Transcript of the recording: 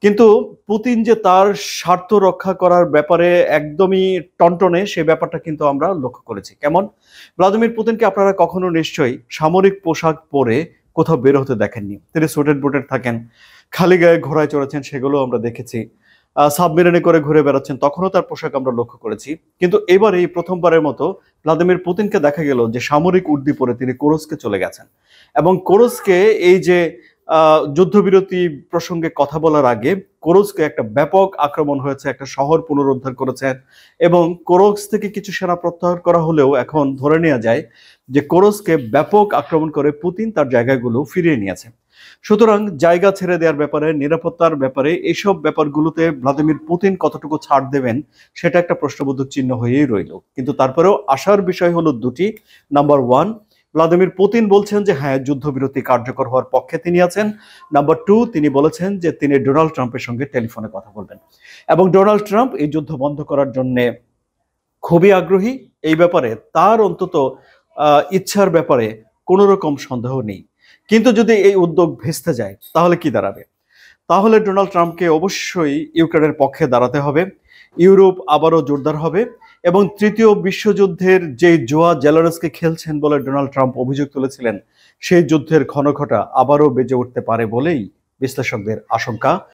কিন্তু পুতিন যে তার স্বার্থ রক্ষা করার ব্যাপারে একদমই টনটনে, সে ব্যাপারটা কিন্তু আমরা লক্ষ্য করেছি। কেমন? ভ্লাদিমির পুতিনকে আপনারা কখনো নিশ্চয়ই সামরিক পোশাক পরে কোথাও বের হতে দেখেননি। তিনি সুটেড বুটেড থাকেন, খালি গায়ে ঘোড়ায় চড়েছেন, সেগুলো আমরা দেখেছি। সাবমেরিনে করে ঘুরে বেড়াচ্ছেন, তখনও তার পোশাক আমরা লক্ষ্য করেছি। কিন্তু এবার এই প্রথমবারের মতো ভ্লাদিমির পুতিনকে দেখা গেল যে সামরিক উর্দি পরে তিনি কোরস্কে চলে গেছেন। এবং কোরস্কে এই যে যুদ্ধবিরতি প্রসঙ্গে কথা বলার আগে কোরস্কে একটা ব্যাপক আক্রমণ হয়েছে, একটা শহর পুনরুদ্ধার করেছেন এবং কোরস্ক থেকে কিছু সেনা প্রত্যাহার করা হলেও এখন ধরে নেওয়া যায় যে কোরস্কে ব্যাপক আক্রমণ করে পুতিন তার জায়গাগুলো ফিরিয়ে নিয়েছে। সুতরাং জায়গা ছেড়ে দেওয়ার ব্যাপারে, নিরাপত্তার ব্যাপারে, এইসব ব্যাপারগুলোতে ভ্লাদিমির পুতিন কতটুকু ছাড় দেবেন সেটা একটা প্রশ্নবোধক চিহ্ন হয়েই রইল। কিন্তু তারপরেও আশার বিষয় হলো দুটি। নাম্বার ওয়ান, ভ্লাদিমির পুতিন বলছেন যে হ্যাঁ, যুদ্ধবিরতি কার্যকর হওয়ার পক্ষে তিনি আছেন। নাম্বার টু, তিনি বলেছেন যে তিনি ডোনাল্ড ট্রাম্পের সঙ্গে টেলিফোনে কথা বলবেন এবং ডোনাল্ড ট্রাম্প এই যুদ্ধ বন্ধ করার জন্য খুবই আগ্রহী। এই ব্যাপারে তার অন্তত ইচ্ছার ব্যাপারে কোনো রকম সন্দেহ নেই। কিন্তু যদি এই উদ্যোগ ভেস্তে যায় তাহলে কি দাঁড়াবে? তাহলে ডোনাল্ড ট্রাম্পকে অবশ্যই ইউক্রেনের পক্ষে দাঁড়াতে হবে, ইউরোপ আবারও জোরদার হবে এবং তৃতীয় বিশ্বযুদ্ধের যে জোয়া জেলারসকে খেলছেন বলে ডোনাল্ড ট্রাম্প অভিযোগ তুলেছিলেন, সেই যুদ্ধের ঘনঘটা আবারও বেজে উঠতে পারে বলেই বিশ্লেষকদের আশঙ্কা।